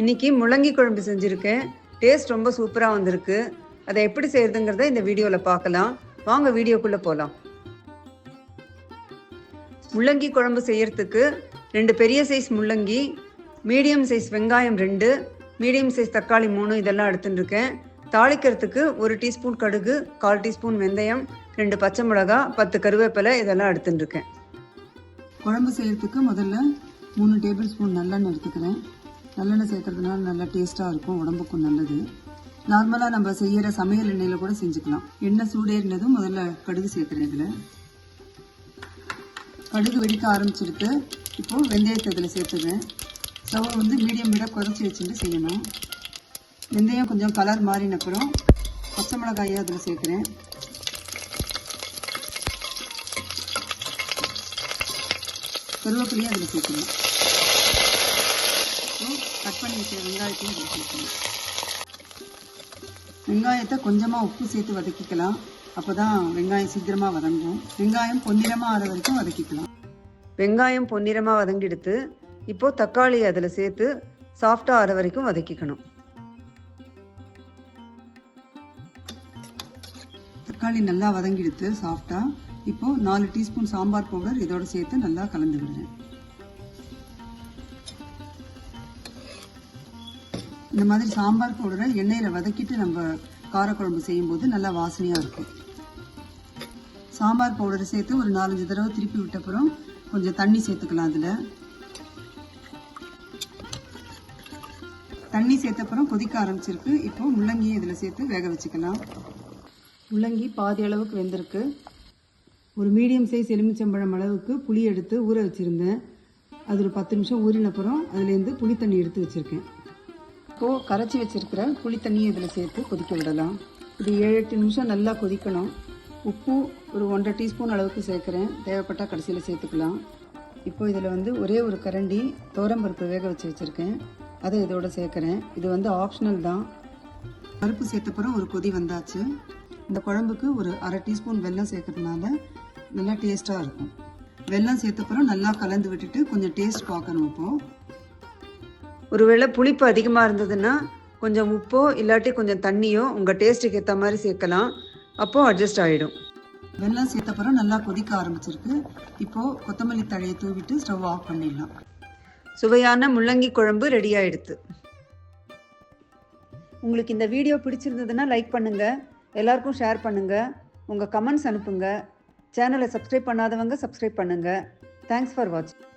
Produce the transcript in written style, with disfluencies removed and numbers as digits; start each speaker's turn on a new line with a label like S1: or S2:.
S1: இன்றைக்கி முள்ளங்கி குழம்பு செஞ்சுருக்கேன். டேஸ்ட் ரொம்ப சூப்பராக வந்திருக்கு. அதை எப்படி செய்கிறதுங்கிறத இந்த வீடியோவில் பார்க்கலாம். வாங்க வீடியோக்குள்ளே போகலாம். முள்ளங்கி குழம்பு செய்கிறதுக்கு 2 பெரிய சைஸ் முள்ளங்கி, மீடியம் சைஸ் வெங்காயம் 2, மீடியம் சைஸ் தக்காளி 3 இதெல்லாம் எடுத்துட்டுருக்கேன். தாளிக்கிறதுக்கு 1 டீஸ்பூன் கடுகு, 1/4 டீஸ்பூன் வெந்தயம், 2 பச்சை மிளகா, 10 கருவேப்பிலை இதெல்லாம் எடுத்துட்டுருக்கேன். குழம்பு செய்கிறதுக்கு முதல்ல 3 டேபிள் ஸ்பூன் நல்லெண்ணெய் எடுத்துக்கிறேன். நல்லெண்ணெய் சேர்க்கறதுனால நல்லா டேஸ்ட்டாக இருக்கும், உடம்புக்கும் நல்லது. நார்மலாக நம்ம செய்கிற சமையல் எண்ணெயில் கூட செஞ்சுக்கலாம். எண்ணெய் சூடேறினதும் முதல்ல கடுகு சேர்க்குறேன். இதில் கடுகு வெடிக்க ஆரம்பிச்சிருக்கு. இப்போது வெந்தயத்தை இதில் சேர்த்துக்கிறேன். ஸ்டவ் மீடியம் விட குறைச்சி வச்சுட்டு செய்யணும். வெந்தயம் கொஞ்சம் கலர் மாறினப்புறம் பச்சை மிளகாயை அதில் சேர்க்குறேன். கருவேப்பிலையும் அதில் சேர்க்கணும். கட் பண்ணி வச்ச வெங்காயத்தையும் அதில் சேர்க்கணும். வெங்காயத்தை கொஞ்சமாக உப்பு சேர்த்து வதக்கிக்கலாம். அப்போ தான் வெங்காயம் சீக்கிரமாக வதங்கும். வெங்காயம் பொன்னிறமாக ஆற வரைக்கும் வதக்கிக்கலாம். வெங்காயம் பொன்னிறமாக வதங்கிடுத்து. இப்போது தக்காளி அதில் சேர்த்து சாஃப்டாக ஆற வரைக்கும் வதக்கிக்கணும். தக்காளி நல்லா வதங்கிடுத்து சாஃப்டாக. இப்போது 4 டீஸ்பூன் சாம்பார் பவுடர் இதோடு சேர்த்து நல்லா கலந்து விடுறேன். இந்த மாதிரி சாம்பார் பவுடரை எண்ணெயில் வதக்கிட்டு நம்ம காரக்குழம்பு செய்யும்போது நல்லா வாசனையாக இருக்கும். சாம்பார் பவுடரை சேர்த்து ஒரு 4-5 தடவை திருப்பி விட்டப்புறம் கொஞ்சம் தண்ணி சேர்த்துக்கலாம். அதில் தண்ணி சேர்த்தப்புறம் கொதிக்க ஆரம்பிச்சிருக்கு. இப்போது முள்ளங்கியை இதில் சேர்த்து வேக வச்சுக்கலாம். முள்ளங்கி பாதி அளவுக்கு வெந்திருக்கு. ஒரு மீடியம் சைஸ் எலுமிச்சம்பழம் அளவுக்கு புளி எடுத்து ஊற வச்சுருந்தேன். அது ஒரு 10 நிமிஷம் ஊறினப்புறம் அதுலேருந்து புளி தண்ணி எடுத்து வச்சுருக்கேன். இப்போது கரைச்சி வச்சுருக்கிற புளி தண்ணியை இதில் சேர்த்து கொதிக்க விடலாம். இது 7-8 நிமிஷம் நல்லா கொதிக்கணும். உப்பு ஒரு 1.5 டீஸ்பூன் அளவுக்கு சேர்க்குறேன். தேவைப்பட்டால் கடைசியில் சேர்த்துக்கலாம். இப்போ இதில் ஒரே ஒரு கரண்டி துவரம்பருப்பு வேக வச்சு வச்சுருக்கேன். அதை இதோட சேர்க்குறேன். இது ஆப்ஷனல் தான். பருப்பு சேர்த்தப்புறம் ஒரு கொதி வந்தாச்சு. இந்த குழம்புக்கு ஒரு 1/2 டீஸ்பூன் வெல்லம் சேர்க்கறதுனால நல்லா டேஸ்ட்டாக இருக்கும். வெல்லம் சேர்த்தப்புறம் நல்லா கலந்து விட்டுட்டு கொஞ்சம் டேஸ்ட் பார்க்கணும். இப்போது ஒருவேளை புளிப்பு அதிகமாக இருந்ததுன்னா கொஞ்சம் உப்போ இல்லாட்டி கொஞ்சம் தண்ணியோ உங்கள் டேஸ்ட்டுக்கு ஏற்ற மாதிரி சேர்க்கலாம். அப்போது அட்ஜஸ்ட் ஆகிடும். வெல்லம் சேர்த்தப்புறம் நல்லா கொதிக்க ஆரம்பிச்சிருக்கு. இப்போது கொத்தமல்லி தழையை தூவிட்டு ஸ்டவ் ஆஃப் பண்ணிடலாம். சுவையான முள்ளங்கி குழம்பு ரெடி ஆகிடுது. உங்களுக்கு இந்த வீடியோ பிடிச்சிருந்ததுன்னா லைக் பண்ணுங்கள், எல்லாருக்கும் ஷேர் பண்ணுங்கள், உங்கள் கமெண்ட்ஸ் அனுப்புங்க. சேனலை சப்ஸ்கிரைப் பண்ணாதவங்க சப்ஸ்கிரைப் பண்ணுங்கள். தேங்க்ஸ் ஃபார் வாட்சிங்.